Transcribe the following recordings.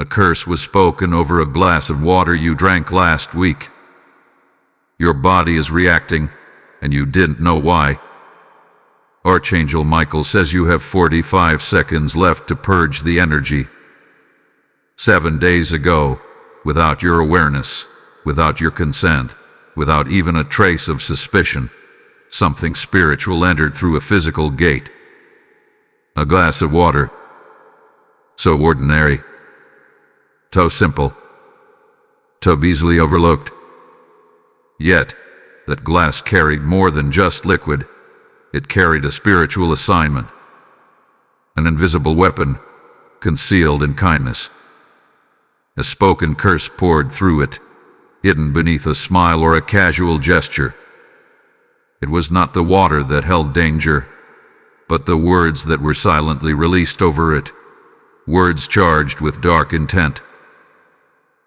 A curse was spoken over a glass of water you drank last week. Your body is reacting, and you didn't know why. Archangel Michael says you have 45 seconds left to purge the energy. 7 days ago, without your awareness, without your consent, without even a trace of suspicion, something spiritual entered through a physical gate. A glass of water. So ordinary. So simple. So easily overlooked. Yet, that glass carried more than just liquid. It carried a spiritual assignment. An invisible weapon, concealed in kindness. A spoken curse poured through it, hidden beneath a smile or a casual gesture. It was not the water that held danger, but the words that were silently released over it, words charged with dark intent.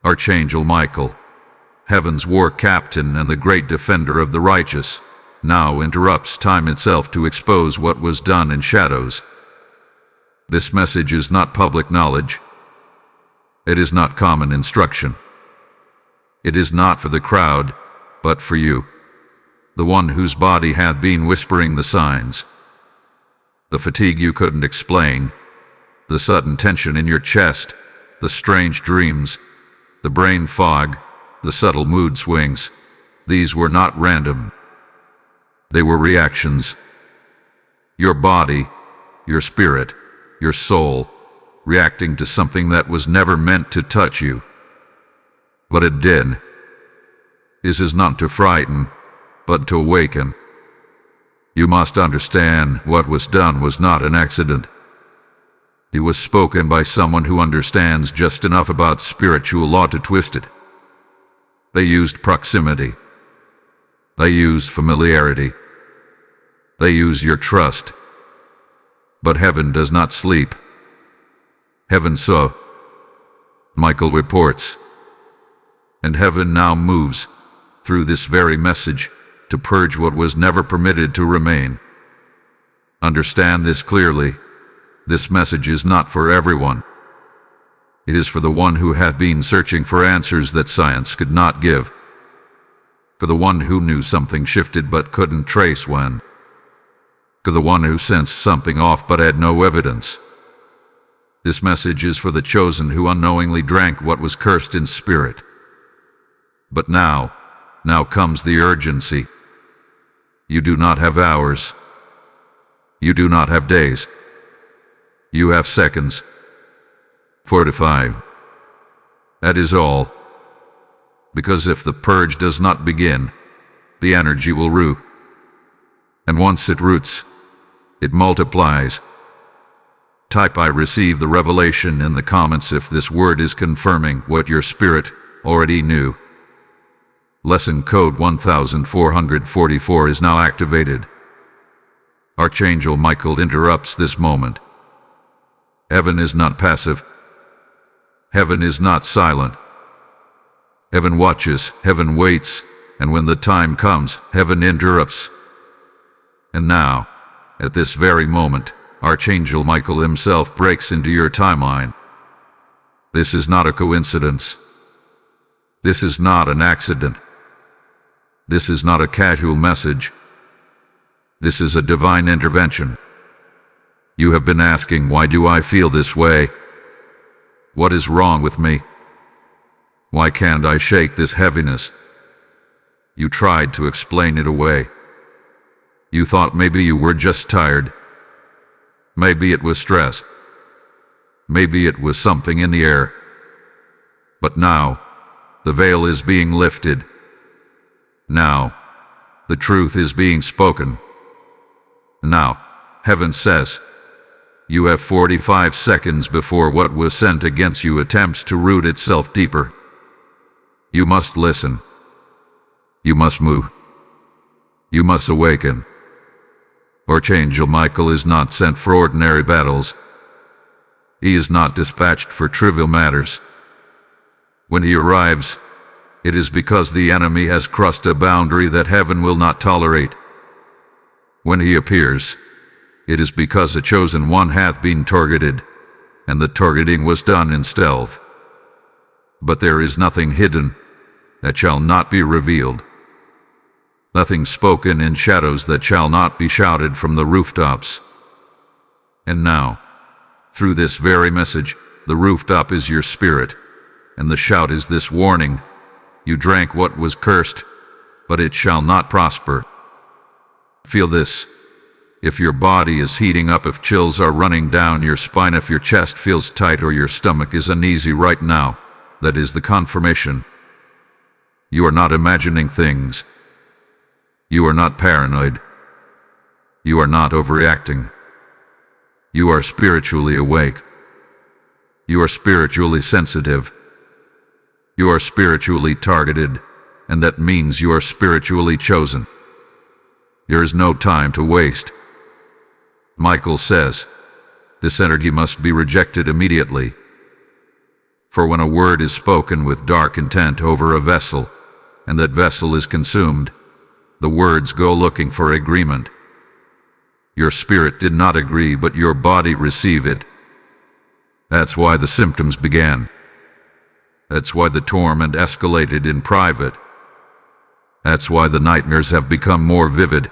Archangel Michael, heaven's war captain and the great defender of the righteous, now interrupts time itself to expose what was done in shadows. This message is not public knowledge. It is not common instruction. It is not for the crowd, but for you, the one whose body hath been whispering the signs. The fatigue you couldn't explain, the sudden tension in your chest, the strange dreams, the brain fog, the subtle mood swings, these were not random. They were reactions. Your body, your spirit, your soul, reacting to something that was never meant to touch you. But it did. This is not to frighten, but to awaken. You must understand what was done was not an accident. It was spoken by someone who understands just enough about spiritual law to twist it. They used proximity. They used familiarity. They use your trust. But heaven does not sleep. Heaven saw. Michael reports. And heaven now moves, through this very message, to purge what was never permitted to remain. Understand this clearly. This message is not for everyone. It is for the one who hath been searching for answers that science could not give. For the one who knew something shifted but couldn't trace when. For the one who sensed something off but had no evidence. This message is for the chosen who unknowingly drank what was cursed in spirit. But now comes the urgency. You do not have hours. You do not have days. You have seconds. 4 to 5. That is all. Because if the purge does not begin, the energy will root. And once it roots, it multiplies. Type I receive the revelation in the comments if this word is confirming what your spirit already knew. Lesson code 1444 is now activated. Archangel Michael interrupts this moment. Heaven is not passive. Heaven is not silent. Heaven watches, heaven waits, and when the time comes, heaven interrupts. And now, at this very moment, Archangel Michael himself breaks into your timeline. This is not a coincidence. This is not an accident. This is not a casual message. This is a divine intervention. You have been asking, why do I feel this way? What is wrong with me? Why can't I shake this heaviness? You tried to explain it away. You thought maybe you were just tired. Maybe it was stress. Maybe it was something in the air. But now, the veil is being lifted. Now, the truth is being spoken. Now, heaven says, you have 45 seconds before what was sent against you attempts to root itself deeper. You must listen. You must move. You must awaken. Archangel Michael is not sent for ordinary battles. He is not dispatched for trivial matters. When he arrives, it is because the enemy has crossed a boundary that heaven will not tolerate. When he appears, it is because the chosen one hath been targeted, and the targeting was done in stealth, But there is nothing hidden that shall not be revealed, nothing spoken in shadows that shall not be shouted from the rooftops. And now, through this very message, the rooftop is your spirit, and the shout is this warning: you drank what was cursed, but it shall not prosper. Feel this. If your body is heating up, if chills are running down your spine, if your chest feels tight or your stomach is uneasy right now, that is the confirmation. You are not imagining things. You are not paranoid. You are not overreacting. You are spiritually awake. You are spiritually sensitive. You are spiritually targeted, and that means you are spiritually chosen. There is no time to waste. Michael says, this energy must be rejected immediately. For when a word is spoken with dark intent over a vessel, and that vessel is consumed, the words go looking for agreement. Your spirit did not agree, but your body received it. That's why the symptoms began. That's why the torment escalated in private. That's why the nightmares have become more vivid.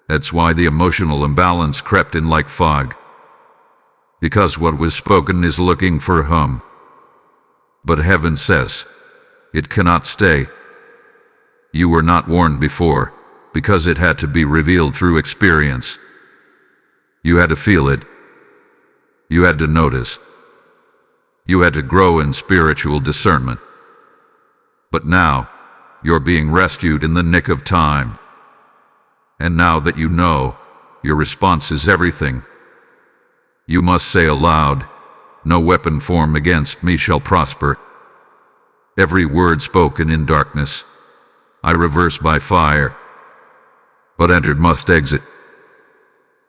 That's why the emotional imbalance crept in like fog. Because what was spoken is looking for home. But heaven says, it cannot stay. You were not warned before, because it had to be revealed through experience. You had to feel it. You had to notice. You had to grow in spiritual discernment. But now, you're being rescued in the nick of time. And now that you know, your response is everything. You must say aloud, no weapon formed against me shall prosper. Every word spoken in darkness, I reverse by fire. What entered must exit.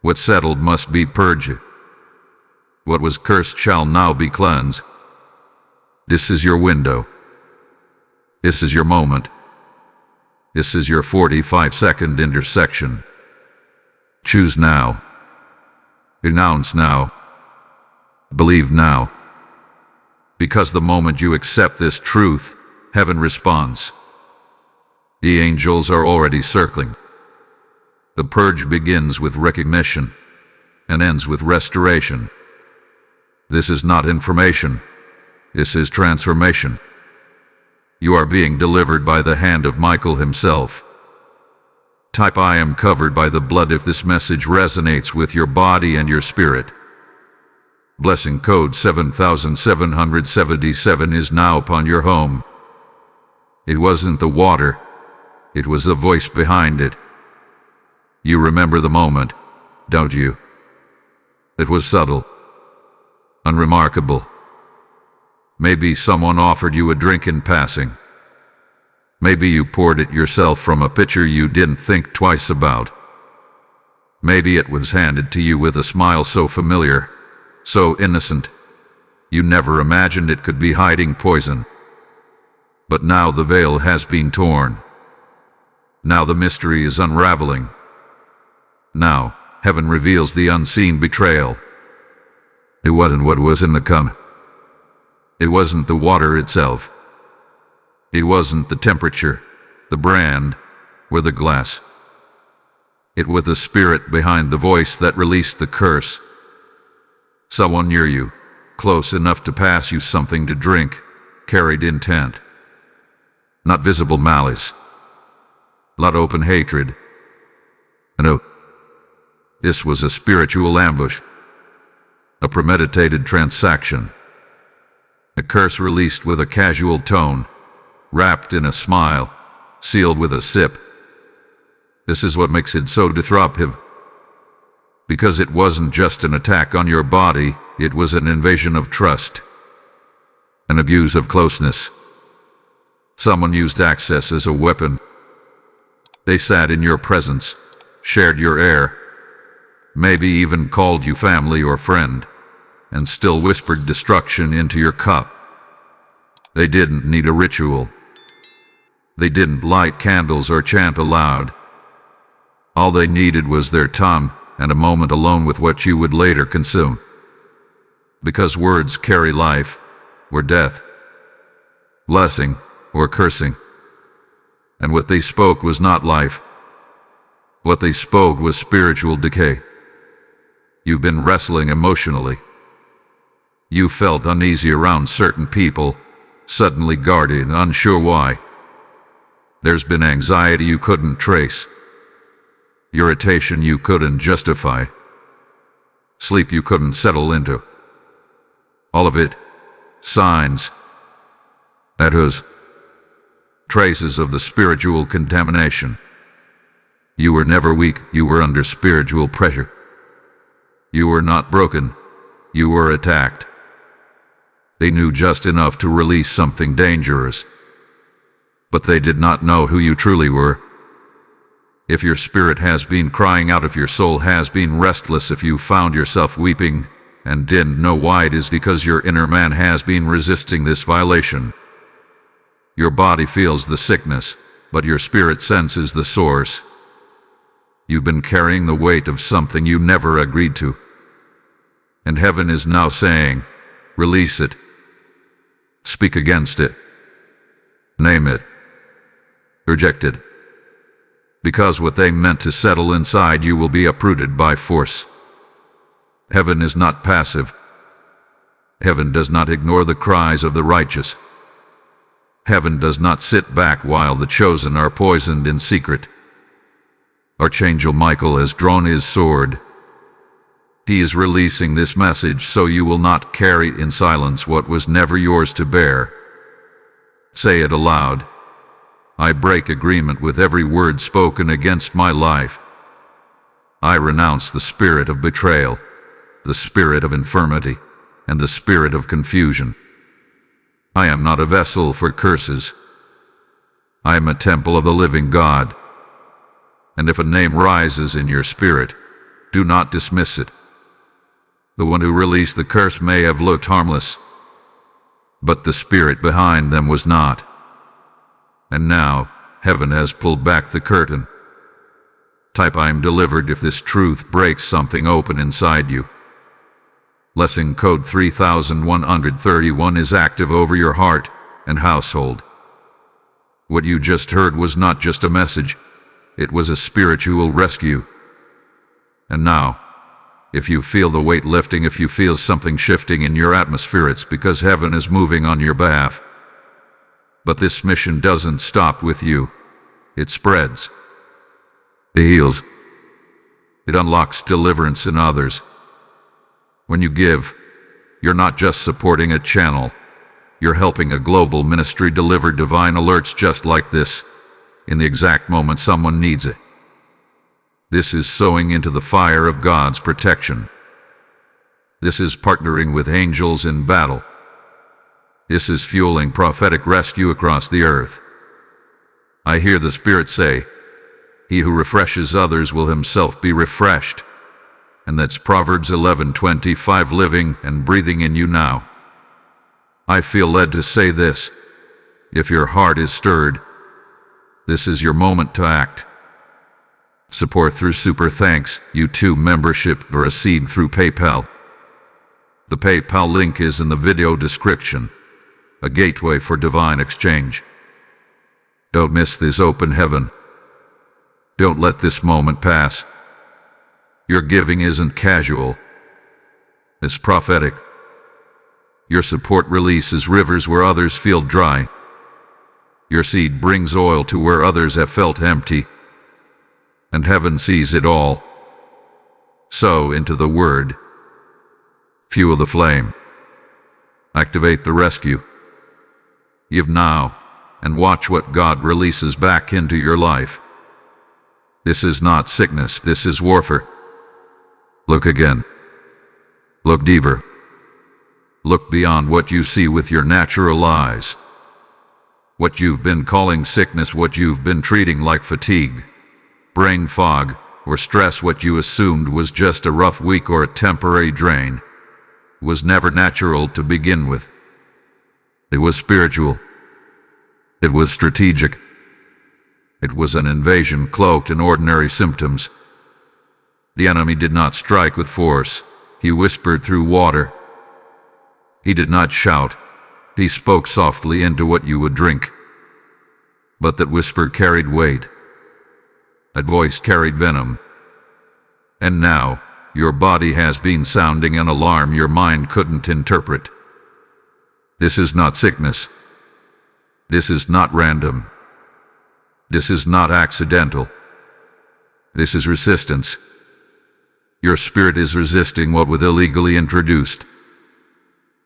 What settled must be purged. What was cursed shall now be cleansed. This is your window. This is your moment. This is your 45-second intersection. Choose now. Renounce now. Believe now. Because the moment you accept this truth, heaven responds. The angels are already circling. The purge begins with recognition and ends with restoration. This is not information. This is transformation. You are being delivered by the hand of Michael himself. Type I am covered by the blood if this message resonates with your body and your spirit. Blessing code 7777 is now upon your home. It wasn't the water, it was the voice behind it. You remember the moment, don't you? It was subtle, unremarkable. Maybe someone offered you a drink in passing. Maybe you poured it yourself from a pitcher you didn't think twice about. Maybe it was handed to you with a smile so familiar, so innocent, you never imagined it could be hiding poison. But now the veil has been torn. Now the mystery is unraveling. Now, heaven reveals the unseen betrayal. It wasn't what was in the cup. It wasn't the water itself. It wasn't the temperature, the brand, or the glass. It was the spirit behind the voice that released the curse. Someone near you, close enough to pass you something to drink, carried intent. Not visible malice. Not open hatred. No. This was a spiritual ambush. A premeditated transaction. A curse released with a casual tone, wrapped in a smile, sealed with a sip. This is what makes it so disruptive. Because it wasn't just an attack on your body, it was an invasion of trust. An abuse of closeness. Someone used access as a weapon. They sat in your presence, shared your air, maybe even called you family or friend, and still whispered destruction into your cup. They didn't need a ritual. They didn't light candles or chant aloud. All they needed was their tongue and a moment alone with what you would later consume. Because words carry life or death. blessing, or cursing. And what they spoke was not life. What they spoke was spiritual decay. You've been wrestling emotionally. You felt uneasy around certain people, suddenly guarded, unsure why. There's been anxiety you couldn't trace, irritation you couldn't justify, sleep you couldn't settle into. All of it, signs, echoes, traces of the spiritual contamination. You were never weak, you were under spiritual pressure. You were not broken, you were attacked. They knew just enough to release something dangerous, but they did not know who you truly were. If your spirit has been crying out, if your soul has been restless, if you found yourself weeping and didn't know why, it is because your inner man has been resisting this violation. Your body feels the sickness, but your spirit senses the source. You've been carrying the weight of something you never agreed to. And heaven is now saying, release it. Speak against it. Name it. Reject it. Because what they meant to settle inside you will be uprooted by force. Heaven is not passive. Heaven does not ignore the cries of the righteous. Heaven does not sit back while the chosen are poisoned in secret. Archangel Michael has drawn his sword. He is releasing this message so you will not carry in silence what was never yours to bear. Say it aloud. I break agreement with every word spoken against my life. I renounce the spirit of betrayal, the spirit of infirmity, and the spirit of confusion. I am not a vessel for curses. I am a temple of the living God. And if a name rises in your spirit, do not dismiss it. The one who released the curse may have looked harmless, but the spirit behind them was not. And now, heaven has pulled back the curtain. Type I am delivered if this truth breaks something open inside you. Blessing code 3131 is active over your heart and household. What you just heard was not just a message, it was a spiritual rescue. And now, if you feel the weight lifting, if you feel something shifting in your atmosphere, it's because heaven is moving on your behalf. But this mission doesn't stop with you. It spreads. It heals. It unlocks deliverance in others. When you give, you're not just supporting a channel. You're helping a global ministry deliver divine alerts just like this, in the exact moment someone needs it. This is sowing into the fire of God's protection. This is partnering with angels in battle. This is fueling prophetic rescue across the earth. I hear the Spirit say, he who refreshes others will himself be refreshed. And that's Proverbs 11:25 living and breathing in you now. I feel led to say this. If your heart is stirred, this is your moment to act. Support through Super Thanks, YouTube membership, or a seed through PayPal. The PayPal link is in the video description, a gateway for divine exchange. Don't miss this open heaven. Don't let this moment pass. Your giving isn't casual. It's prophetic. Your support releases rivers where others feel dry. Your seed brings oil to where others have felt empty. And heaven sees it all. Sow into the word. Fuel the flame. Activate the rescue. Give now, and watch what God releases back into your life. This is not sickness, this is warfare. Look again. Look deeper. Look beyond what you see with your natural eyes. What you've been calling sickness, what you've been treating like fatigue, brain fog, or stress, what you assumed was just a rough week or a temporary drain, was never natural to begin with. It was spiritual. It was strategic. It was an invasion cloaked in ordinary symptoms. The enemy did not strike with force. He whispered through water. He did not shout. He spoke softly into what you would drink. But that whisper carried weight. That voice carried venom. And now, your body has been sounding an alarm your mind couldn't interpret. This is not sickness. This is not random. This is not accidental. This is resistance. Your spirit is resisting what was illegally introduced.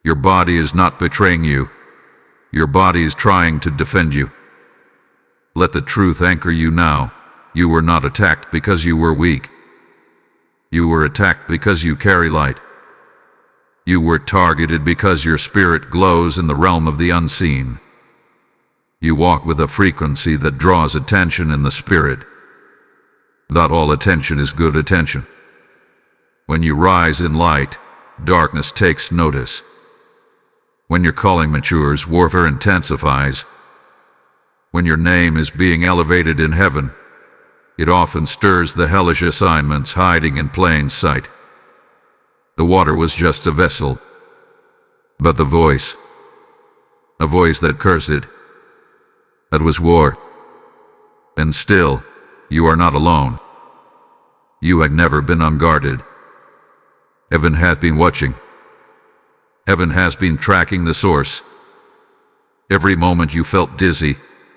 Your body is not betraying you. Your body is trying to defend you. Let the truth anchor you now. You were not attacked because you were weak. You were attacked because you carry light. You were targeted because your spirit glows in the realm of the unseen. You walk with a frequency that draws attention in the spirit. Not all attention is good attention. When you rise in light, darkness takes notice. When your calling matures, warfare intensifies. When your name is being elevated in heaven, it often stirs the hellish assignments hiding in plain sight. The water was just a vessel, but the voice, a voice that cursed it, that was war. And still, you are not alone. You have never been unguarded. Heaven has been watching. Heaven has been tracking the source. Every moment you felt dizzy,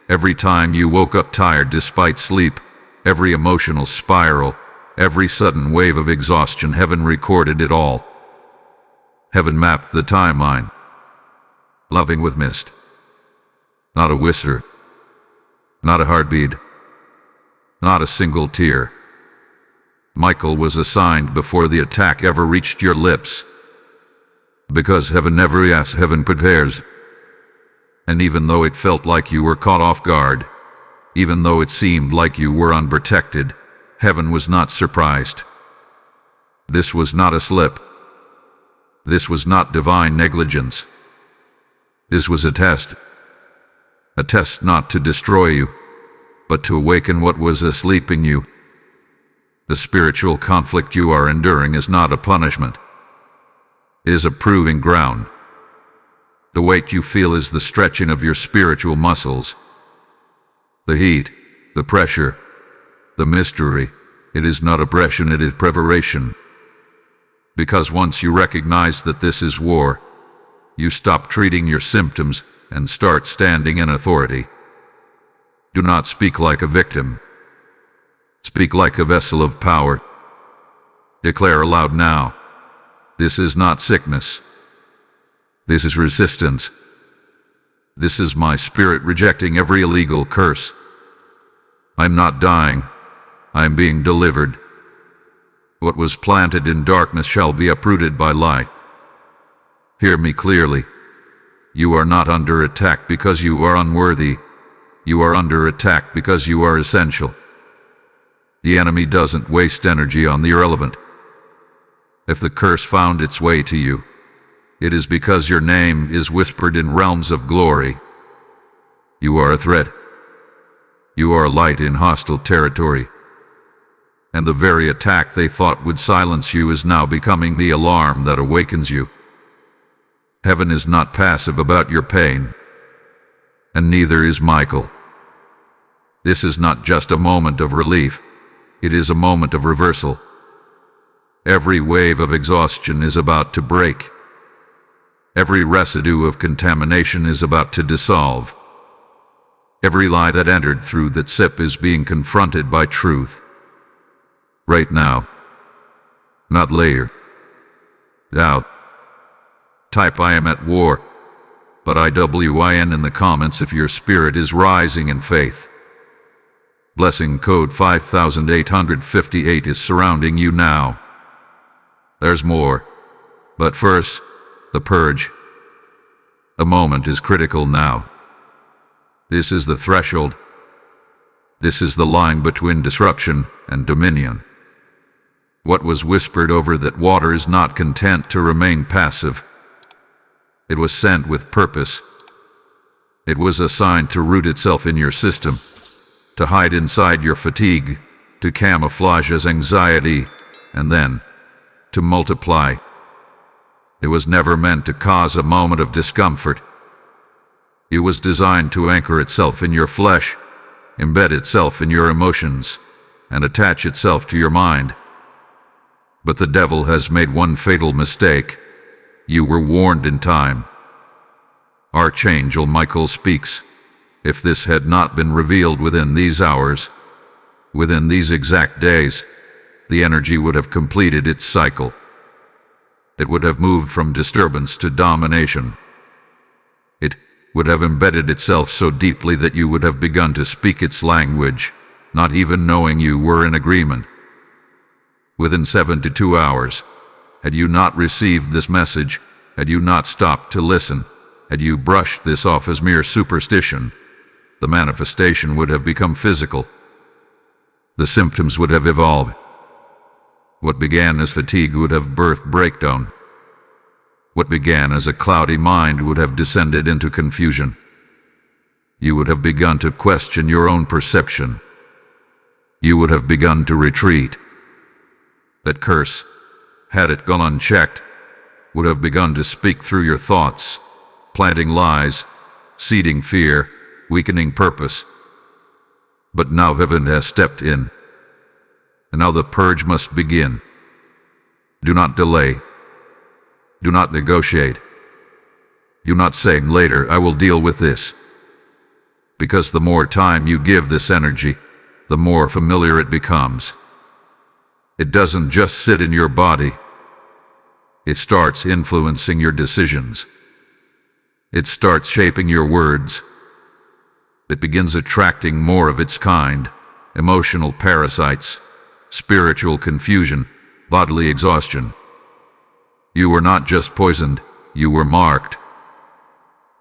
every time you woke up tired despite sleep, every emotional spiral, every sudden wave of exhaustion, heaven recorded it all. Heaven mapped the timeline. Loving with mist. Not a whisper. Not a heartbeat. Not a single tear. Michael was assigned before the attack ever reached your lips. Because heaven never asks, heaven prepares. And even though it felt like you were caught off guard, even though it seemed like you were unprotected, heaven was not surprised. This was not a slip. This was not divine negligence. This was a test. A test not to destroy you, but to awaken what was asleep in you. The spiritual conflict you are enduring is not a punishment. It is a proving ground. The weight you feel is the stretching of your spiritual muscles. The heat, the pressure, the mystery, it is not oppression, it is preparation. Because once you recognize that this is war, you stop treating your symptoms and start standing in authority. Do not speak like a victim. Speak like a vessel of power. Declare aloud now, this is not sickness. This is resistance. This is my spirit rejecting every illegal curse. I'm not dying. I'm being delivered. What was planted in darkness shall be uprooted by light. Hear me clearly. You are not under attack because you are unworthy. You are under attack because you are essential. The enemy doesn't waste energy on the irrelevant. If the curse found its way to you, it is because your name is whispered in realms of glory. You are a threat. You are light in hostile territory. And the very attack they thought would silence you is now becoming the alarm that awakens you. Heaven is not passive about your pain, and neither is Michael. This is not just a moment of relief, it is a moment of reversal. Every wave of exhaustion is about to break. Every residue of contamination is about to dissolve. Every lie that entered through that sip is being confronted by truth. Right now. Not later. Doubt. Type I am at war, but IWIN in the comments if your spirit is rising in faith. Blessing code 5858 is surrounding you now. There's more, but first, the purge. The moment is critical now. This is the threshold. This is the line between disruption and dominion. What was whispered over that water is not content to remain passive. It was sent with purpose. It was assigned to root itself in your system, to hide inside your fatigue, to camouflage as anxiety, and then to multiply. It was never meant to cause a moment of discomfort. It was designed to anchor itself in your flesh, embed itself in your emotions, and attach itself to your mind. But the devil has made one fatal mistake. You were warned in time. Archangel Michael speaks. If this had not been revealed within these hours, within these exact days, the energy would have completed its cycle. It would have moved from disturbance to domination. It would have embedded itself so deeply that you would have begun to speak its language, not even knowing you were in agreement. Within 72 hours, had you not received this message, had you not stopped to listen, had you brushed this off as mere superstition, the manifestation would have become physical. The symptoms would have evolved. What began as fatigue would have birthed breakdown. What began as a cloudy mind would have descended into confusion. You would have begun to question your own perception. You would have begun to retreat. That curse, had it gone unchecked, would have begun to speak through your thoughts, planting lies, seeding fear, weakening purpose. But now heaven has stepped in. And now the purge must begin. Do not delay. Do not negotiate. Do not say later, I will deal with this. Because the more time you give this energy, the more familiar it becomes. It doesn't just sit in your body. It starts influencing your decisions. It starts shaping your words. It begins attracting more of its kind, emotional parasites, spiritual confusion, bodily exhaustion. You were not just poisoned, you were marked.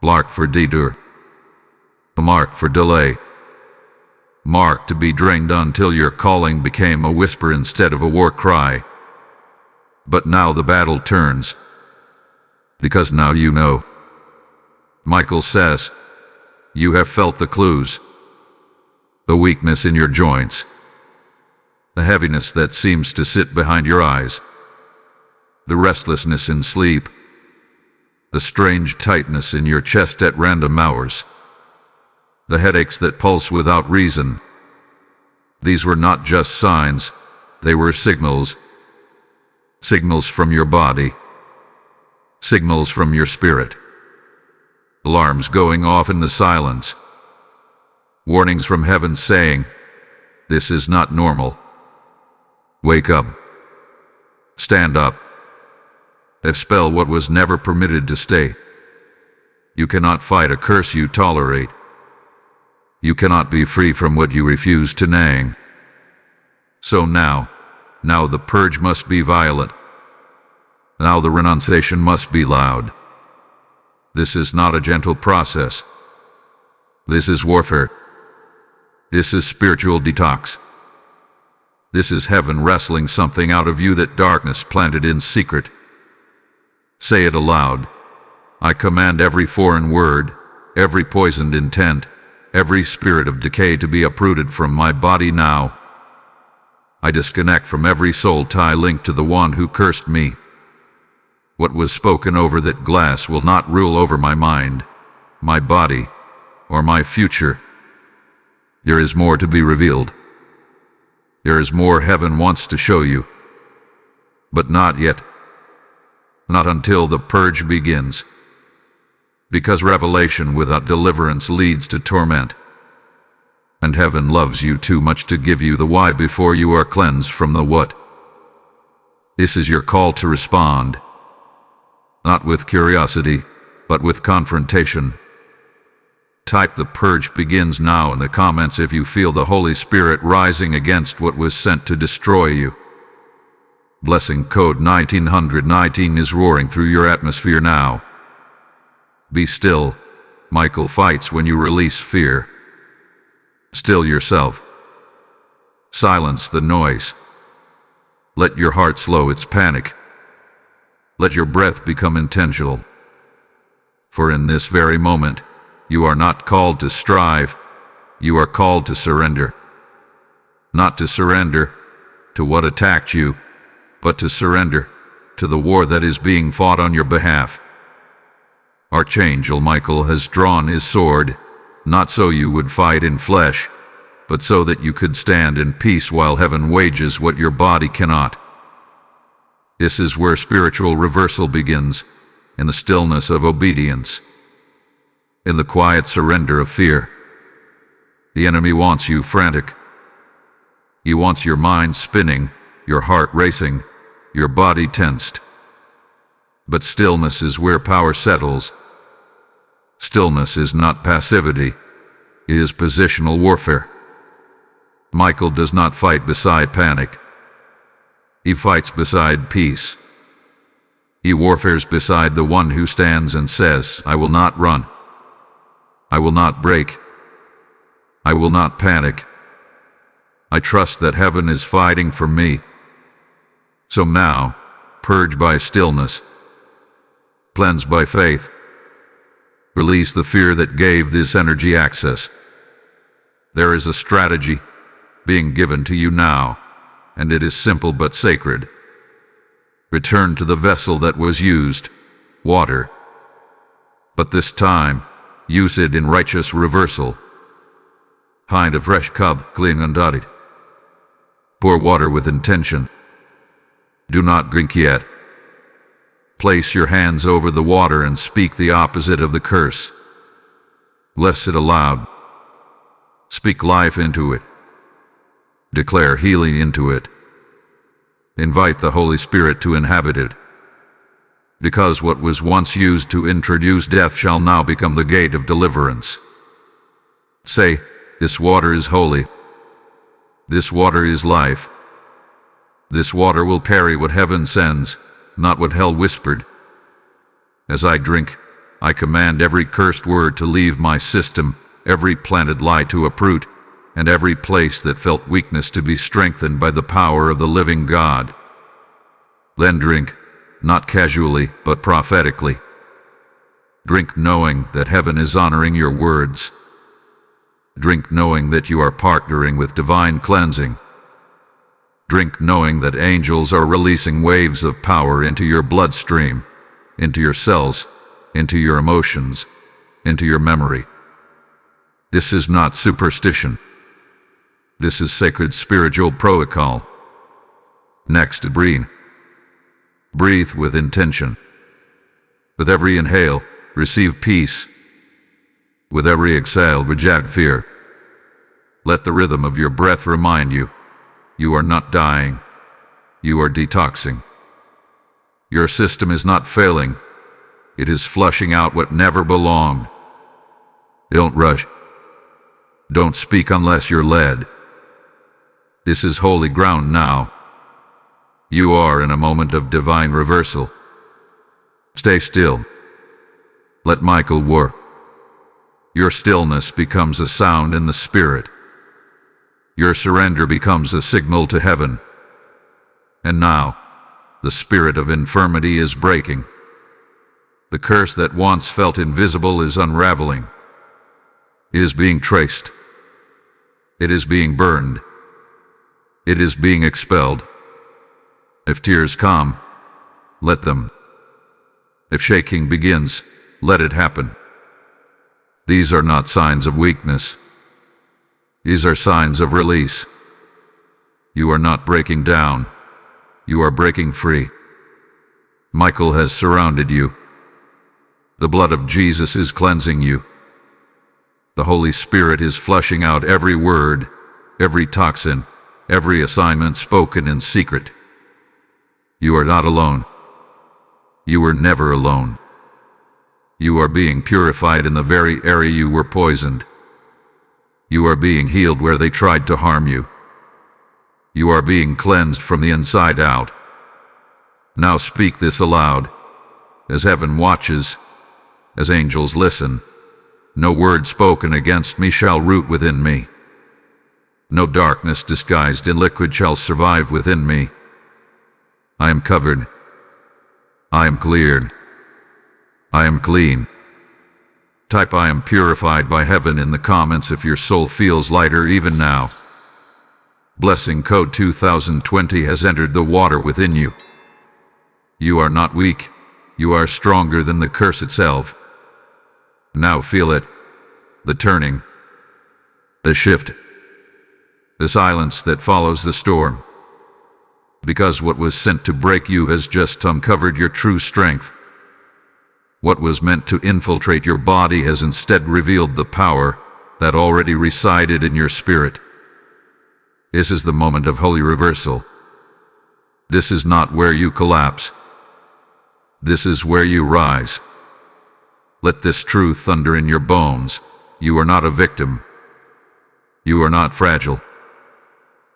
Marked for detour. Marked for delay. Marked to be drained until your calling became a whisper instead of a war cry. But now the battle turns. Because now you know. Michael says, you have felt the clues. The weakness in your joints. The heaviness that seems to sit behind your eyes. The restlessness in sleep. The strange tightness in your chest at random hours. The headaches that pulse without reason. These were not just signs, they were signals. Signals from your body. Signals from your spirit. Alarms going off in the silence. Warnings from heaven saying, this is not normal. Wake up. Stand up. Expel what was never permitted to stay. You cannot fight a curse you tolerate. You cannot be free from what you refuse to name. So now the purge must be violent. Now the renunciation must be loud. This is not a gentle process. This is warfare. This is spiritual detox. This is heaven wrestling something out of you that darkness planted in secret. Say it aloud. I command every foreign word, every poisoned intent, every spirit of decay to be uprooted from my body now. I disconnect from every soul tie linked to the one who cursed me. What was spoken over that glass will not rule over my mind, my body, or my future. There is more to be revealed. There is more heaven wants to show you. But not yet. Not until the purge begins. Because revelation without deliverance leads to torment. And heaven loves you too much to give you the why before you are cleansed from the what. This is your call to respond. Not with curiosity, but with confrontation. Type the purge begins now in the comments if you feel the Holy Spirit rising against what was sent to destroy you. Blessing code 1919 is roaring through your atmosphere now. Be still. Michael fights when you release fear. Still yourself. Silence the noise. Let your heart slow its panic. Let your breath become intentional. For in this very moment, you are not called to strive, you are called to surrender. Not to surrender to what attacked you, but to surrender to the war that is being fought on your behalf. Archangel Michael has drawn his sword, not so you would fight in flesh, but so that you could stand in peace while heaven wages what your body cannot. This is where spiritual reversal begins, in the stillness of obedience, in the quiet surrender of fear. The enemy wants you frantic. He wants your mind spinning, your heart racing, your body tensed. But stillness is where power settles. Stillness is not passivity, it is positional warfare. Michael does not fight beside panic. He fights beside peace. He warfares beside the one who stands and says, I will not run. I will not break. I will not panic. I trust that heaven is fighting for me. So now, purge by stillness. Cleanse by faith. Release the fear that gave this energy access. There is a strategy being given to you now, and it is simple but sacred. Return to the vessel that was used, water. But this time, use it in righteous reversal. Find a fresh cup, clean and dirty. Pour water with intention. Do not drink yet. Place your hands over the water and speak the opposite of the curse. Bless it aloud. Speak life into it. Declare healing into it. Invite the Holy Spirit to inhabit it. Because what was once used to introduce death shall now become the gate of deliverance. Say, this water is holy. This water is life. This water will parry what heaven sends, not what hell whispered. As I drink, I command every cursed word to leave my system, every planted lie to uproot, and every place that felt weakness to be strengthened by the power of the living God. Then drink, not casually, but prophetically. Drink knowing that heaven is honoring your words. Drink knowing that you are partnering with divine cleansing. Drink knowing that angels are releasing waves of power into your bloodstream, into your cells, into your emotions, into your memory. This is not superstition. This is sacred spiritual protocol. Next, breathe. Breathe with intention. With every inhale, receive peace. With every exhale, reject fear. Let the rhythm of your breath remind you, you are not dying. You are detoxing. Your system is not failing. It is flushing out what never belonged. Don't rush. Don't speak unless you're led. This is holy ground now. You are in a moment of divine reversal. Stay still. Let Michael work. Your stillness becomes a sound in the spirit. Your surrender becomes a signal to heaven. And now, the spirit of infirmity is breaking. The curse that once felt invisible is unraveling. It is being traced. It is being burned. It is being expelled. If tears come, let them. If shaking begins, let it happen. These are not signs of weakness. These are signs of release. You are not breaking down. You are breaking free. Michael has surrounded you. The blood of Jesus is cleansing you. The Holy Spirit is flushing out every word, every toxin, every assignment spoken in secret. You are not alone. You were never alone. You are being purified in the very area you were poisoned. You are being healed where they tried to harm you. You are being cleansed from the inside out. Now speak this aloud. As heaven watches, as angels listen, no word spoken against me shall root within me. No darkness disguised in liquid shall survive within me. I am covered. I am cleared. I am clean. Type I am purified by heaven in the comments if your soul feels lighter even now. Blessing code 2020 has entered the water within you. You are not weak. You are stronger than the curse itself. Now feel it. The turning. The shift. The silence that follows the storm. Because what was sent to break you has just uncovered your true strength. What was meant to infiltrate your body has instead revealed the power that already resided in your spirit. This is the moment of holy reversal. This is not where you collapse. This is where you rise. Let this truth thunder in your bones. You are not a victim. You are not fragile.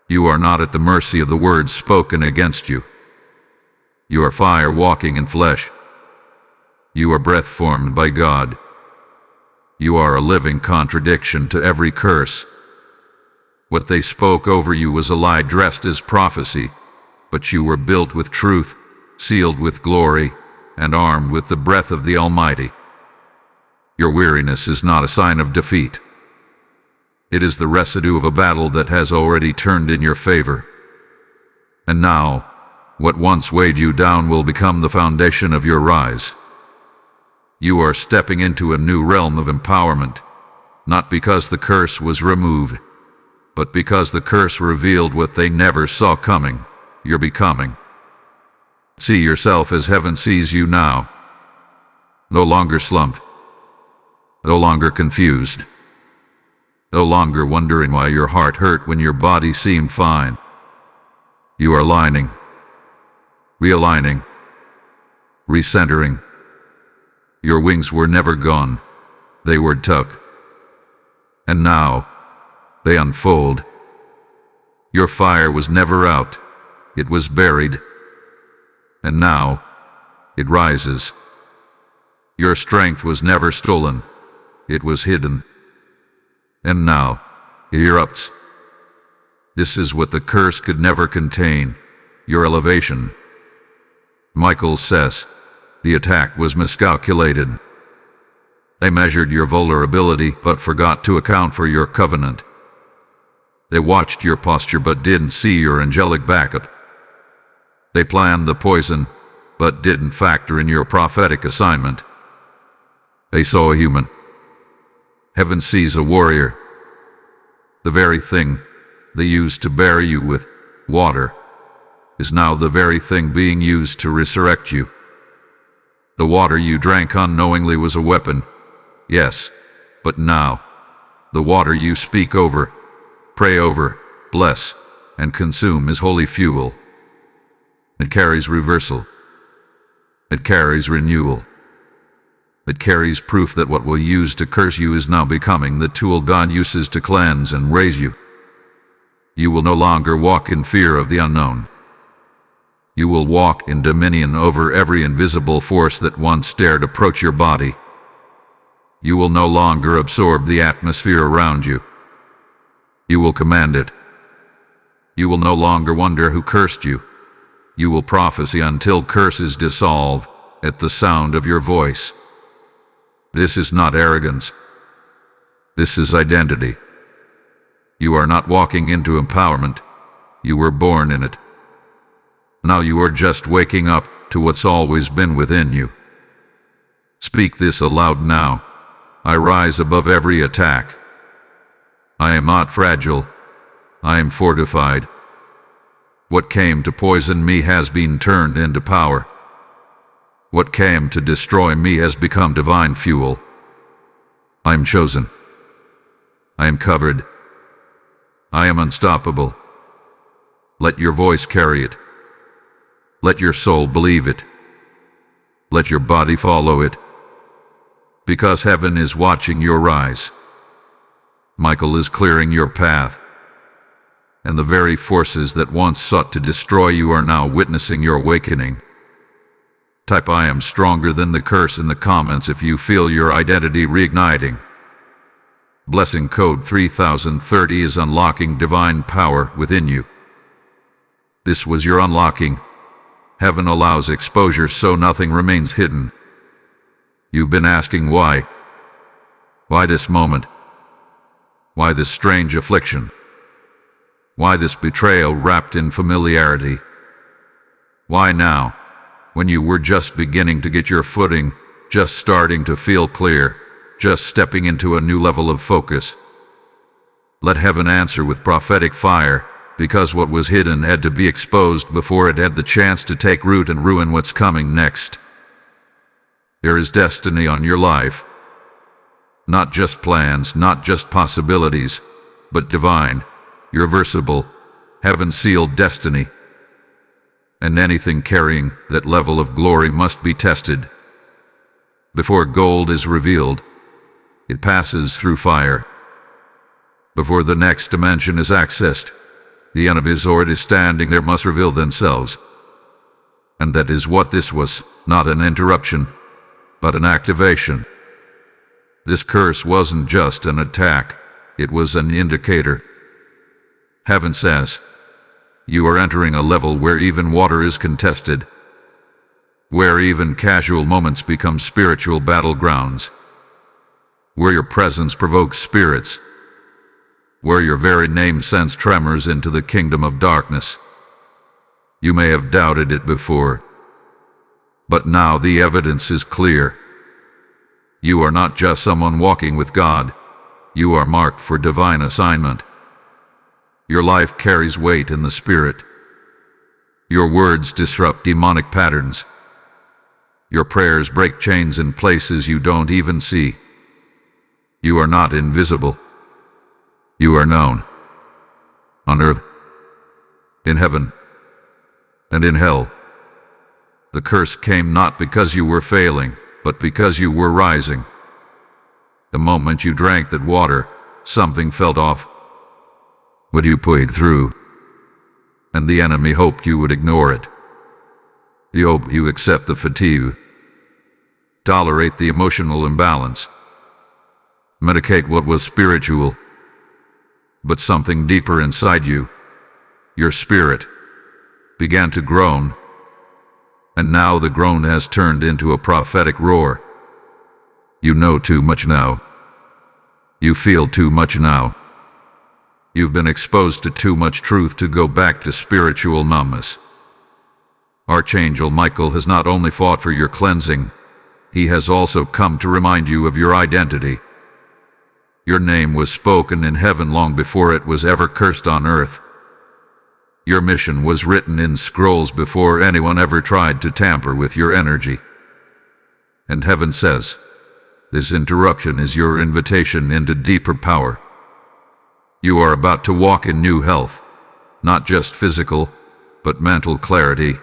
You are not at the mercy of the words spoken against you. You are fire walking in flesh. You are breath formed by God. You are a living contradiction to every curse. What they spoke over you was a lie dressed as prophecy, but you were built with truth, sealed with glory, and armed with the breath of the Almighty. Your weariness is not a sign of defeat. It is the residue of a battle that has already turned in your favor. And now, what once weighed you down will become the foundation of your rise. You are stepping into a new realm of empowerment, not because the curse was removed, but because the curse revealed what they never saw coming. You're becoming. See yourself as heaven sees you now. No longer slumped. No longer confused. No longer wondering why your heart hurt when your body seemed fine. You are aligning, realigning, recentering. Your wings were never gone. They were tucked. And now, they unfold. Your fire was never out. It was buried. And now, it rises. Your strength was never stolen. It was hidden. And now, it erupts. This is what the curse could never contain, your elevation. Michael says, the attack was miscalculated. They measured your vulnerability but forgot to account for your covenant. They watched your posture but didn't see your angelic backup. They planned the poison but didn't factor in your prophetic assignment. They saw a human. Heaven sees a warrior. The very thing they used to bury you with water is now the very thing being used to resurrect you. The water you drank unknowingly was a weapon, yes, but now, the water you speak over, pray over, bless, and consume is holy fuel. It carries reversal. It carries renewal. It carries proof that what will use to curse you is now becoming the tool God uses to cleanse and raise you. You will no longer walk in fear of the unknown. You will walk in dominion over every invisible force that once dared approach your body. You will no longer absorb the atmosphere around you. You will command it. You will no longer wonder who cursed you. You will prophesy until curses dissolve at the sound of your voice. This is not arrogance. This is identity. You are not walking into empowerment. You were born in it. Now you are just waking up to what's always been within you. Speak this aloud now. I rise above every attack. I am not fragile. I am fortified. What came to poison me has been turned into power. What came to destroy me has become divine fuel. I am chosen. I am covered. I am unstoppable. Let your voice carry it. Let your soul believe it. Let your body follow it. Because heaven is watching your rise. Michael is clearing your path. And the very forces that once sought to destroy you are now witnessing your awakening. Type I am stronger than the curse in the comments if you feel your identity reigniting. Blessing code 3030 is unlocking divine power within you. This was your unlocking. Heaven allows exposure so nothing remains hidden. You've been asking why. Why this moment? Why this strange affliction? Why this betrayal wrapped in familiarity? Why now, when you were just beginning to get your footing, just starting to feel clear, just stepping into a new level of focus. Let heaven answer with prophetic fire, because what was hidden had to be exposed before it had the chance to take root and ruin what's coming next. There is destiny on your life. Not just plans, not just possibilities, but divine, irreversible, heaven-sealed destiny. And anything carrying that level of glory must be tested. Before gold is revealed, it passes through fire. Before the next dimension is accessed, the enemies already standing there must reveal themselves. And that is what this was, not an interruption, but an activation. This curse wasn't just an attack, it was an indicator. Heaven says, you are entering a level where even water is contested, where even casual moments become spiritual battlegrounds, where your presence provokes spirits, where your very name sends tremors into the kingdom of darkness. You may have doubted it before, but now the evidence is clear. You are not just someone walking with God, you are marked for divine assignment. Your life carries weight in the Spirit. Your words disrupt demonic patterns. Your prayers break chains in places you don't even see. You are not invisible. You are known. On earth, in heaven, and in hell. The curse came not because you were failing, but because you were rising. The moment you drank that water, something felt off. But you prayed through, and the enemy hoped you would ignore it. He hoped you accept the fatigue, tolerate the emotional imbalance, medicate what was spiritual. But something deeper inside you, your spirit, began to groan, and now the groan has turned into a prophetic roar. You know too much now. You feel too much now. You've been exposed to too much truth to go back to spiritual numbness. Archangel Michael has not only fought for your cleansing, he has also come to remind you of your identity. Your name was spoken in heaven long before it was ever cursed on earth. Your mission was written in scrolls before anyone ever tried to tamper with your energy. And heaven says, this interruption is your invitation into deeper power. You are about to walk in new health, not just physical, but mental clarity,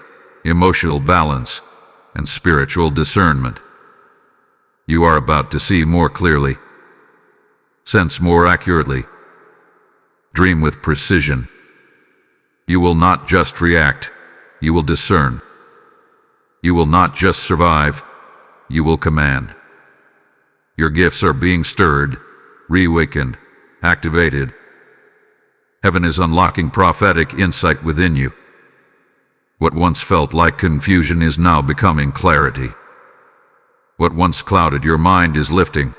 emotional balance, and spiritual discernment. You are about to see more clearly, sense more accurately, dream with precision. You will not just react, you will discern. You will not just survive, you will command. Your gifts are being stirred, reawakened, activated. Heaven is unlocking prophetic insight within you. What once felt like confusion is now becoming clarity. What once clouded your mind is lifting.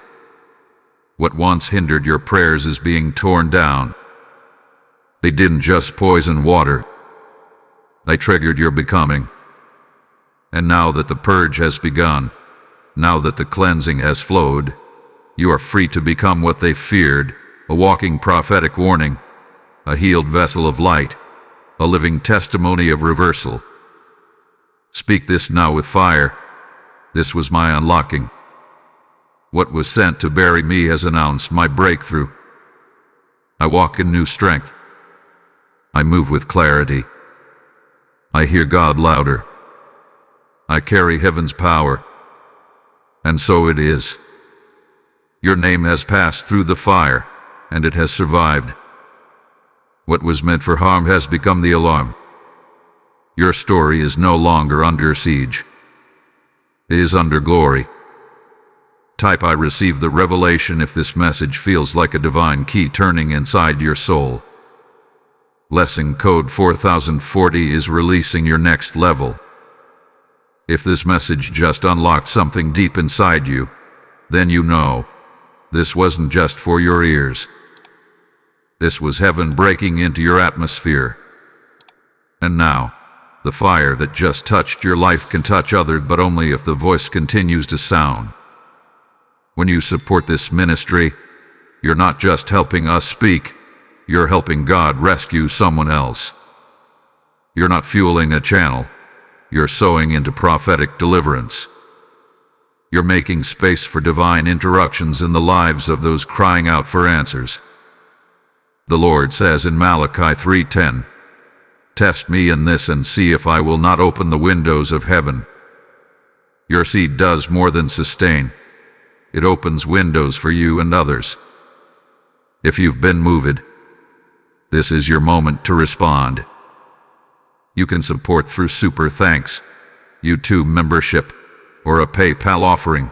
What once hindered your prayers is being torn down. They didn't just poison water. They triggered your becoming. And now that the purge has begun, now that the cleansing has flowed, you are free to become what they feared, a walking prophetic warning, a healed vessel of light, a living testimony of reversal. Speak this now with fire. This was my unlocking. What was sent to bury me has announced my breakthrough. I walk in new strength. I move with clarity. I hear God louder. I carry heaven's power. And so it is. Your name has passed through the fire, and it has survived. What was meant for harm has become the alarm. Your story is no longer under siege. It is under glory. Type I receive the revelation if this message feels like a divine key turning inside your soul. Lesson code 4040 is releasing your next level. If this message just unlocked something deep inside you, then you know this wasn't just for your ears. This was heaven breaking into your atmosphere. And now, the fire that just touched your life can touch others, but only if the voice continues to sound. When you support this ministry, you're not just helping us speak, you're helping God rescue someone else. You're not fueling a channel, you're sowing into prophetic deliverance. You're making space for divine interruptions in the lives of those crying out for answers. The Lord says in Malachi 3:10, "Test me in this and see if I will not open the windows of heaven." Your seed does more than sustain. It opens windows for you and others. If you've been moved, this is your moment to respond. You can support through Super Thanks, YouTube membership, or a PayPal offering.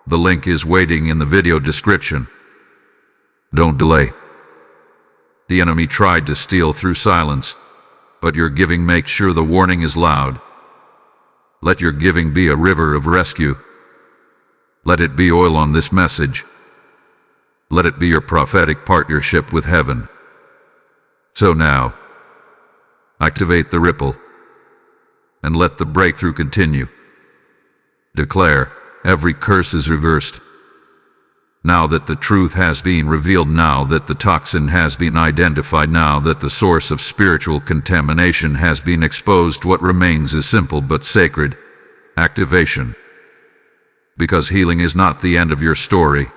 The link is waiting in the video description. Don't delay. The enemy tried to steal through silence, but your giving makes sure the warning is loud. Let your giving be a river of rescue. Let it be oil on this message. Let it be your prophetic partnership with heaven. So now, activate the ripple, and let the breakthrough continue. Declare, every curse is reversed. Now that the truth has been revealed, now that the toxin has been identified, now that the source of spiritual contamination has been exposed, what remains is simple but sacred: activation. Because healing is not the end of your story,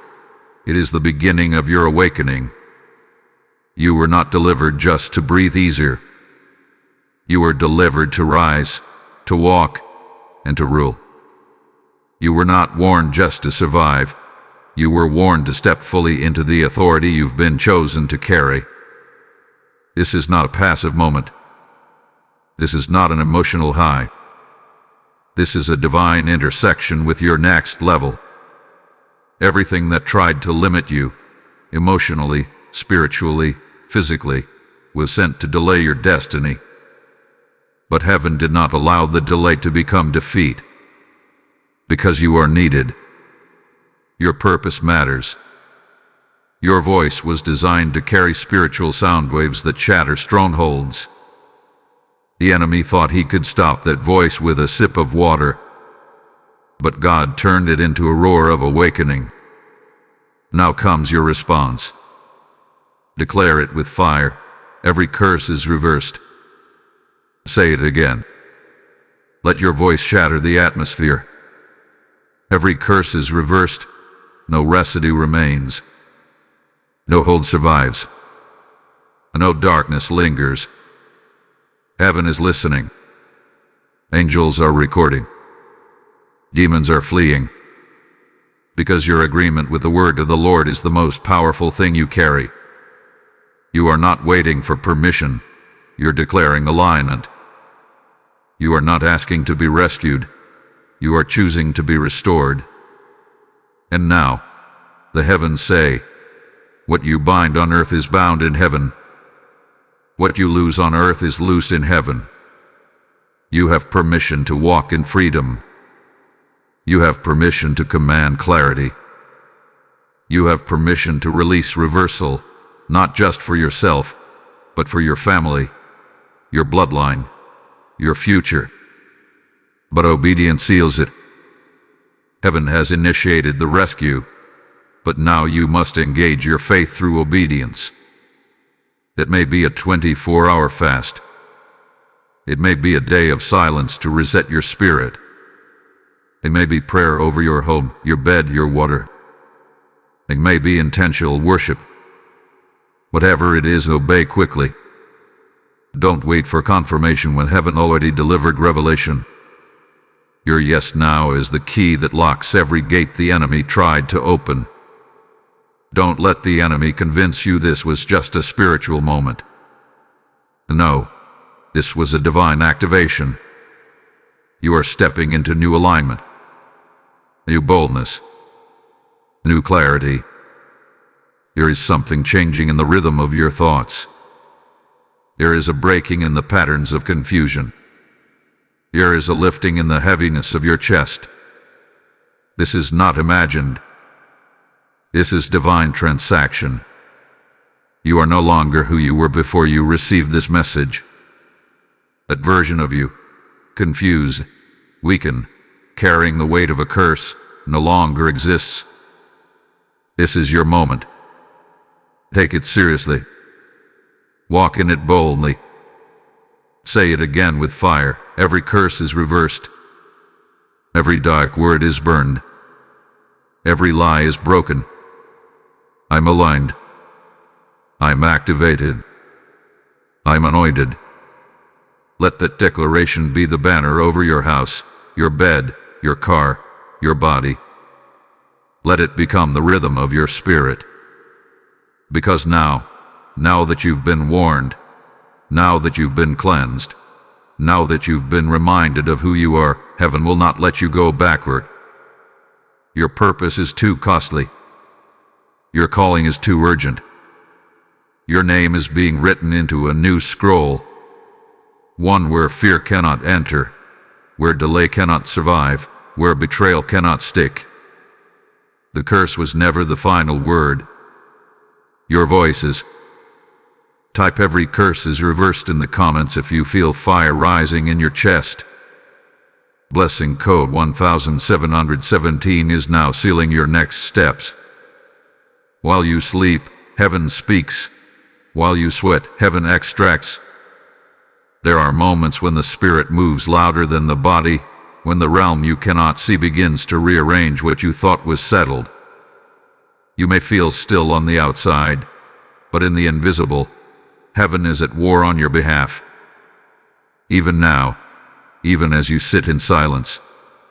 it is the beginning of your awakening. You were not delivered just to breathe easier. You were delivered to rise, to walk, and to rule. You were not warned just to survive. You were warned to step fully into the authority you've been chosen to carry. This is not a passive moment. This is not an emotional high. This is a divine intersection with your next level. Everything that tried to limit you, emotionally, spiritually, physically, was sent to delay your destiny. But heaven did not allow the delay to become defeat. Because you are needed. Your purpose matters. Your voice was designed to carry spiritual sound waves that shatter strongholds. The enemy thought he could stop that voice with a sip of water, but God turned it into a roar of awakening. Now comes your response. Declare it with fire. Every curse is reversed. Say it again. Let your voice shatter the atmosphere. Every curse is reversed. No residue remains. No hold survives. No darkness lingers. Heaven is listening. Angels are recording. Demons are fleeing. Because your agreement with the word of the Lord is the most powerful thing you carry. You are not waiting for permission. You're declaring alignment. You are not asking to be rescued. You are choosing to be restored. And now, the heavens say, what you bind on earth is bound in heaven. What you loose on earth is loose in heaven. You have permission to walk in freedom. You have permission to command clarity. You have permission to release reversal, not just for yourself, but for your family, your bloodline, your future. But obedience seals it. Heaven has initiated the rescue, but now you must engage your faith through obedience. It may be a 24-hour fast. It may be a day of silence to reset your spirit. It may be prayer over your home, your bed, your water. It may be intentional worship. Whatever it is, obey quickly. Don't wait for confirmation when heaven already delivered revelation. Your yes now is the key that locks every gate the enemy tried to open. Don't let the enemy convince you this was just a spiritual moment. No, this was a divine activation. You are stepping into new alignment, new boldness, new clarity. There is something changing in the rhythm of your thoughts. There is a breaking in the patterns of confusion. There is a lifting in the heaviness of your chest. This is not imagined. This is divine transaction. You are no longer who you were before you received this message. That version of you, confused, weakened, carrying the weight of a curse, no longer exists. This is your moment. Take it seriously. Walk in it boldly. Say it again with fire. Every curse is reversed. Every dark word is burned. Every lie is broken. I'm aligned. I'm activated. I'm anointed. Let that declaration be the banner over your house, your bed, your car, your body. Let it become the rhythm of your spirit. Because now that you've been warned, now that you've been cleansed, now that you've been reminded of who you are, heaven will not let you go backward. Your purpose is too costly. Your calling is too urgent. Your name is being written into a new scroll, one where fear cannot enter, where delay cannot survive, where betrayal cannot stick. The curse was never the final word. Your voices. Type every curse is reversed in the comments if you feel fire rising in your chest. Blessing code 1717 is now sealing your next steps. While you sleep, heaven speaks. While you sweat, heaven extracts. There are moments when the spirit moves louder than the body, when the realm you cannot see begins to rearrange what you thought was settled. You may feel still on the outside, but in the invisible, heaven is at war on your behalf. Even now, even as you sit in silence,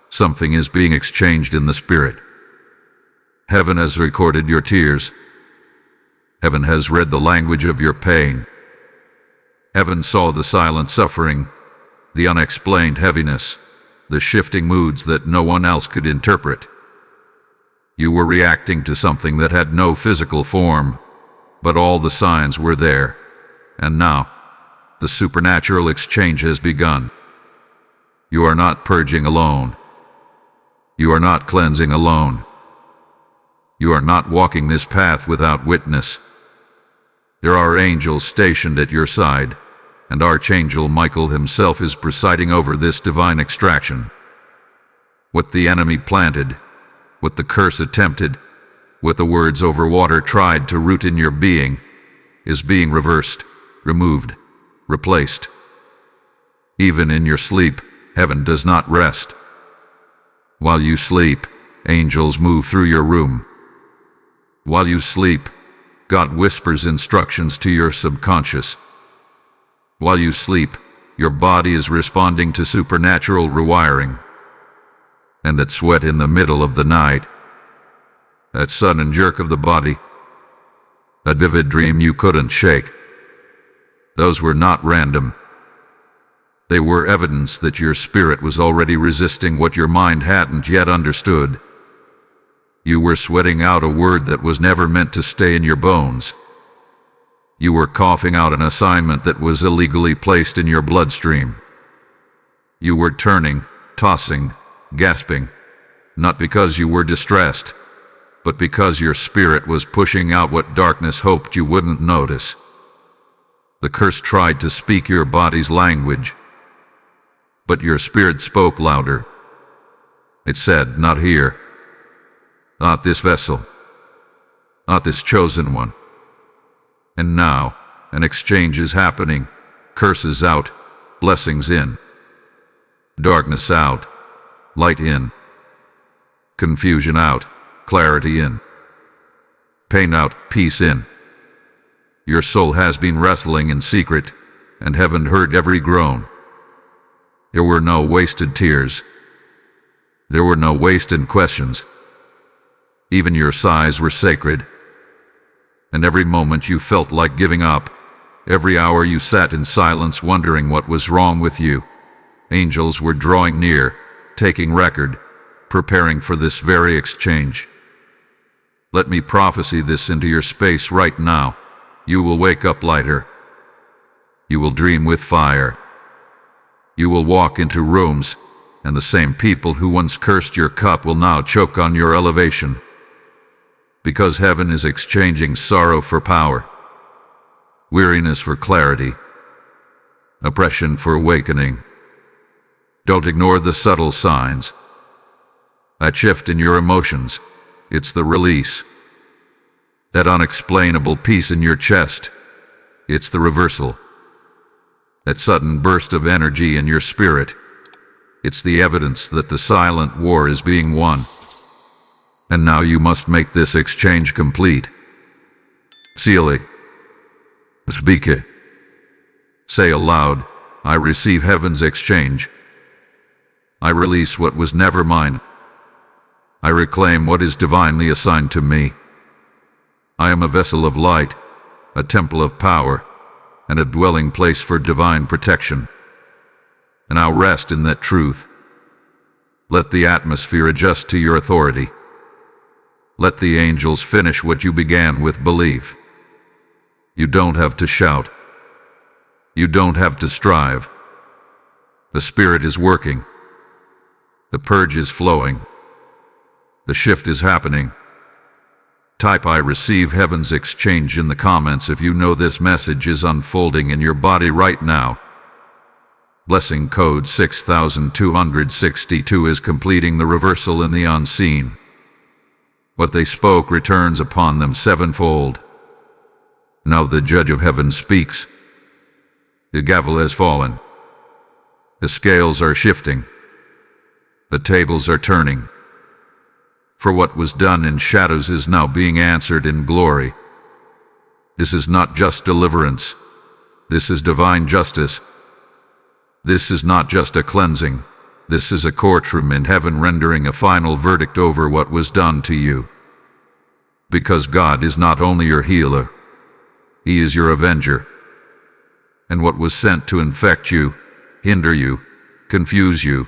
something is being exchanged in the spirit. Heaven has recorded your tears. Heaven has read the language of your pain. Heaven saw the silent suffering, the unexplained heaviness, the shifting moods that no one else could interpret. You were reacting to something that had no physical form, but all the signs were there. And now, the supernatural exchange has begun. You are not purging alone. You are not cleansing alone. You are not walking this path without witness. There are angels stationed at your side, and Archangel Michael himself is presiding over this divine extraction. What the enemy planted, what the curse attempted, what the words over water tried to root in your being, is being reversed, removed, replaced. Even in your sleep, heaven does not rest. While you sleep, angels move through your room. While you sleep, God whispers instructions to your subconscious. While you sleep, your body is responding to supernatural rewiring. And that sweat in the middle of the night, that sudden jerk of the body, that vivid dream you couldn't shake, those were not random. They were evidence that your spirit was already resisting what your mind hadn't yet understood. You were sweating out a word that was never meant to stay in your bones. You were coughing out an assignment that was illegally placed in your bloodstream. You were turning, tossing, gasping, not because you were distressed, but because your spirit was pushing out what darkness hoped you wouldn't notice. The curse tried to speak your body's language, but your spirit spoke louder. It said, "Not here. Not this vessel. Not this chosen one." And now, an exchange is happening. Curses out, blessings in. Darkness out, light in. Confusion out, clarity in. Pain out, peace in. Your soul has been wrestling in secret, and heaven heard every groan. There were no wasted tears. There were no wasted questions. Even your sighs were sacred. And every moment you felt like giving up, every hour you sat in silence wondering what was wrong with you, angels were drawing near, taking record, preparing for this very exchange. Let me prophesy this into your space right now. You will wake up lighter. You will dream with fire. You will walk into rooms, and the same people who once cursed your cup will now choke on your elevation. Because heaven is exchanging sorrow for power, weariness for clarity, oppression for awakening. Don't ignore the subtle signs. That shift in your emotions, it's the release. That unexplainable peace in your chest, it's the reversal. That sudden burst of energy in your spirit, it's the evidence that the silent war is being won. And now you must make this exchange complete. Seal it. Speak it. Say aloud, I receive heaven's exchange. I release what was never mine. I reclaim what is divinely assigned to me. I am a vessel of light, a temple of power, and a dwelling place for divine protection. And I'll rest in that truth. Let the atmosphere adjust to your authority. Let the angels finish what you began with belief. You don't have to shout. You don't have to strive. The Spirit is working. The purge is flowing. The shift is happening. Type I receive heaven's exchange in the comments if you know this message is unfolding in your body right now. Blessing code 6262 is completing the reversal in the unseen. What they spoke returns upon them sevenfold. Now the judge of heaven speaks. The gavel has fallen. The scales are shifting. The tables are turning. For what was done in shadows is now being answered in glory. This is not just deliverance. This is divine justice. This is not just a cleansing. This is a courtroom in heaven rendering a final verdict over what was done to you. Because God is not only your healer, He is your avenger. And what was sent to infect you, hinder you, confuse you,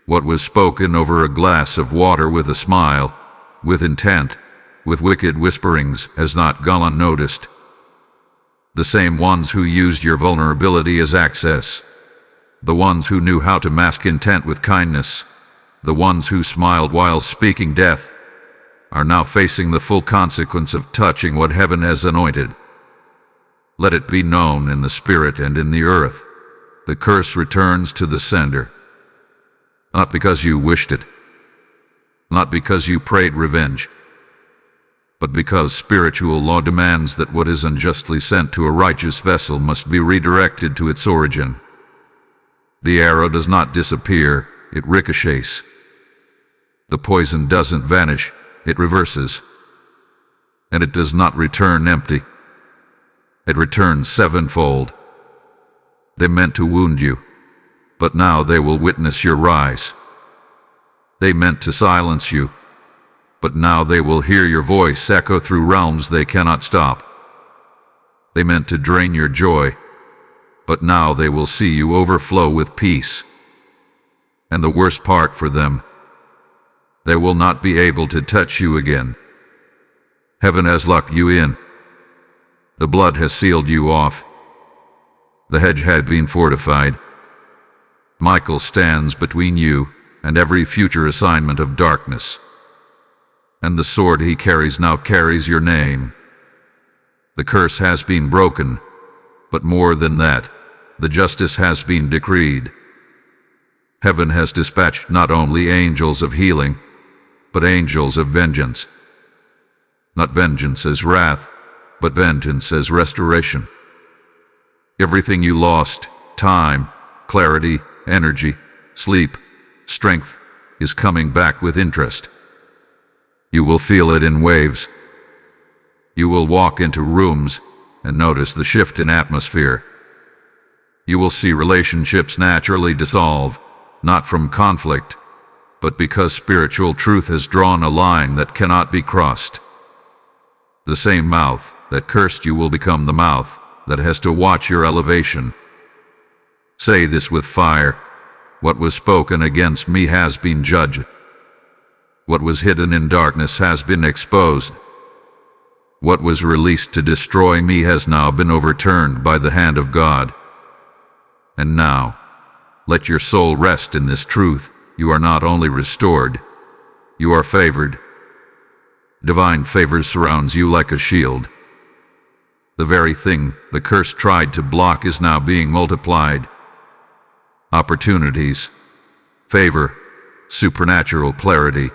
what was spoken over a glass of water with a smile, with intent, with wicked whisperings, has not gone unnoticed. The same ones who used your vulnerability as access, the ones who knew how to mask intent with kindness, the ones who smiled while speaking death, are now facing the full consequence of touching what heaven has anointed. Let it be known in the spirit and in the earth. The curse returns to the sender. Not because you wished it, not because you prayed revenge, but because spiritual law demands that what is unjustly sent to a righteous vessel must be redirected to its origin. The arrow does not disappear, it ricochets. The poison doesn't vanish, it reverses. And it does not return empty. It returns sevenfold. They meant to wound you, but now they will witness your rise. They meant to silence you, but now they will hear your voice echo through realms they cannot stop. They meant to drain your joy, but now they will see you overflow with peace. And the worst part for them, they will not be able to touch you again. Heaven has locked you in. The blood has sealed you off. The hedge had been fortified. Michael stands between you and every future assignment of darkness. And the sword he carries now carries your name. The curse has been broken, but more than that, the justice has been decreed. Heaven has dispatched not only angels of healing, but angels of vengeance. Not vengeance as wrath, but vengeance as restoration. Everything you lost, time, clarity, energy, sleep, strength, is coming back with interest. You will feel it in waves. You will walk into rooms and notice the shift in atmosphere. You will see relationships naturally dissolve, not from conflict, but because spiritual truth has drawn a line that cannot be crossed. The same mouth that cursed you will become the mouth that has to watch your elevation. Say this with fire. What was spoken against me has been judged. What was hidden in darkness has been exposed. What was released to destroy me has now been overturned by the hand of God. And now, let your soul rest in this truth. You are not only restored, you are favored. Divine favor surrounds you like a shield. The very thing the curse tried to block is now being multiplied. Opportunities, favor, supernatural clarity.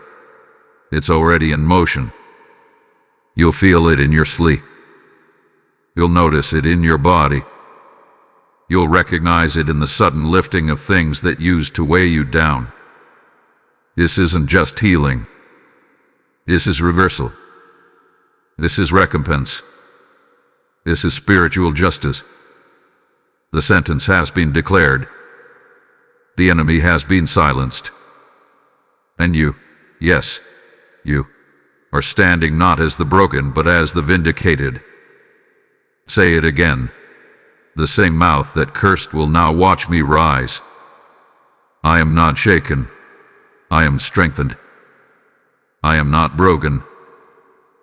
It's already in motion. You'll feel it in your sleep. You'll notice it in your body. You'll recognize it in the sudden lifting of things that used to weigh you down. This isn't just healing. This is reversal. This is recompense. This is spiritual justice. The sentence has been declared. The enemy has been silenced. And you, yes, you, are standing not as the broken but as the vindicated. Say it again. The same mouth that cursed will now watch me rise. I am not shaken. I am strengthened. I am not broken.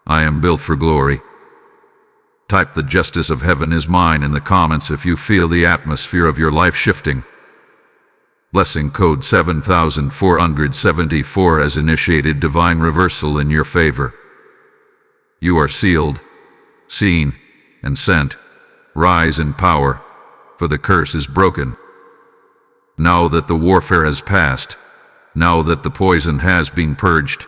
I am built for glory. Type "the justice of heaven is mine" in the comments if you feel the atmosphere of your life shifting. Blessing code 7474 has initiated divine reversal in your favor. You are sealed, seen, and sent. Rise in power, for the curse is broken. Now that the warfare has passed, now that the poison has been purged,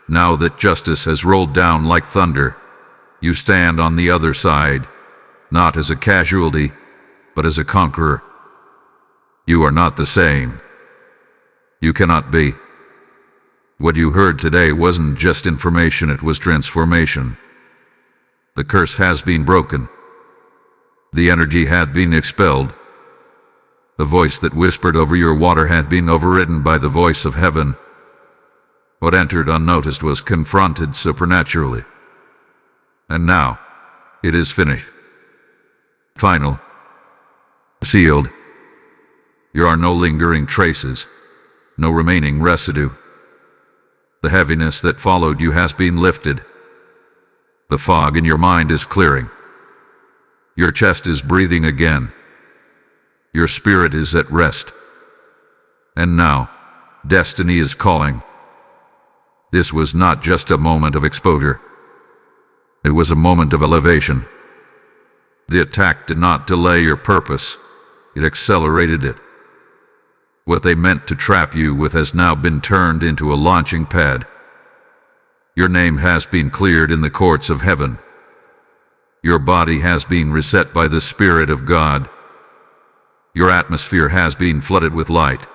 now that justice has rolled down like thunder, you stand on the other side, not as a casualty, but as a conqueror. You are not the same. You cannot be. What you heard today wasn't just information, it was transformation. The curse has been broken. The energy hath been expelled. The voice that whispered over your water hath been overridden by the voice of heaven. What entered unnoticed was confronted supernaturally. And now, it is finished. Final. Sealed. There are no lingering traces, no remaining residue. The heaviness that followed you has been lifted. The fog in your mind is clearing. Your chest is breathing again. Your spirit is at rest. And now, destiny is calling. This was not just a moment of exposure. It was a moment of elevation. The attack did not delay your purpose. It accelerated it. What they meant to trap you with has now been turned into a launching pad. Your name has been cleared in the courts of heaven. Your body has been reset by the Spirit of God. Your atmosphere has been flooded with light.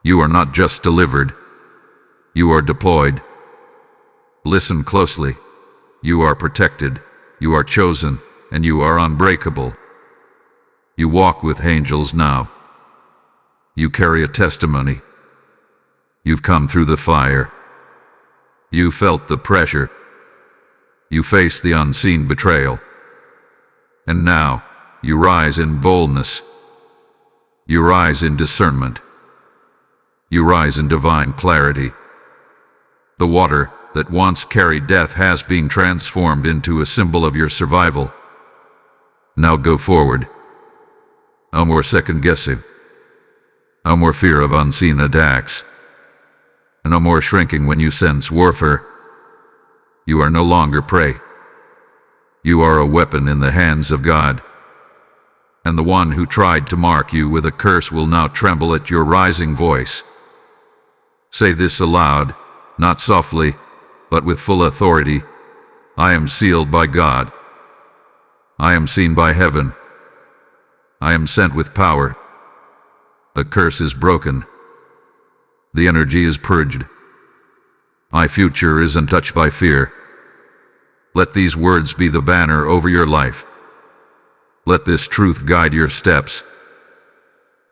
You are not just delivered. You are deployed. Listen closely. You are protected. You are chosen. And you are unbreakable. You walk with angels now. You carry a testimony. You've come through the fire. You felt the pressure. You face the unseen betrayal. And now, you rise in boldness. You rise in discernment. You rise in divine clarity. The water that once carried death has been transformed into a symbol of your survival. Now go forward. No more second guessing. No more fear of unseen attacks. No more shrinking when you sense warfare. You are no longer prey. You are a weapon in the hands of God. And the one who tried to mark you with a curse will now tremble at your rising voice. Say this aloud, not softly, but with full authority. I am sealed by God. I am seen by heaven. I am sent with power. The curse is broken. The energy is purged. My future is untouched by fear. Let these words be the banner over your life. Let this truth guide your steps.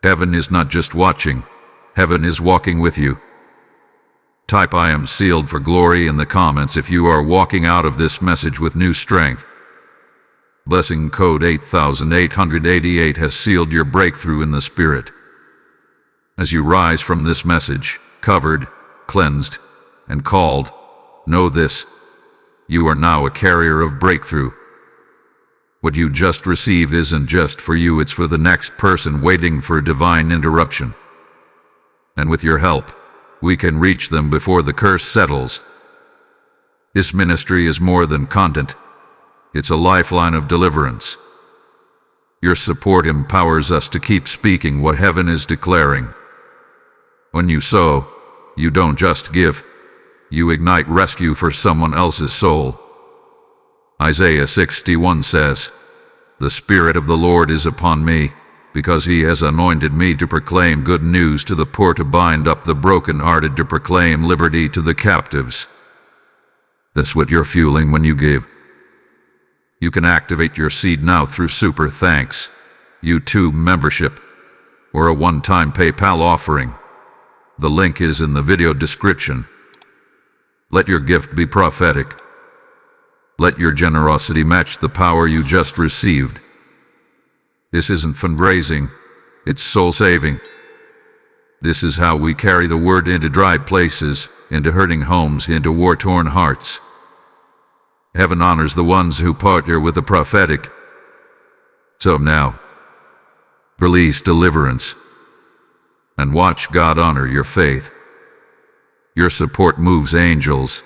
Heaven is not just watching. Heaven is walking with you. Type "I am sealed for glory" in the comments if you are walking out of this message with new strength. Blessing code 8888 has sealed your breakthrough in the Spirit. As you rise from this message, covered, cleansed, and called, know this: you are now a carrier of breakthrough. What you just received isn't just for you, it's for the next person waiting for divine interruption. And with your help, we can reach them before the curse settles. This ministry is more than content. It's a lifeline of deliverance. Your support empowers us to keep speaking what heaven is declaring. When you sow, you don't just give. You ignite rescue for someone else's soul. Isaiah 61 says, "The Spirit of the Lord is upon me, because he has anointed me to proclaim good news to the poor, to bind up the brokenhearted, to proclaim liberty to the captives." That's what you're fueling when you give. You can activate your seed now through Super Thanks, YouTube membership, or a one-time PayPal offering. The link is in the video description. Let your gift be prophetic. Let your generosity match the power you just received. This isn't fundraising, it's soul-saving. This is how we carry the word into dry places, into hurting homes, into war-torn hearts. Heaven honors the ones who partner with the prophetic. So now, release deliverance, and watch God honor your faith. Your support moves angels,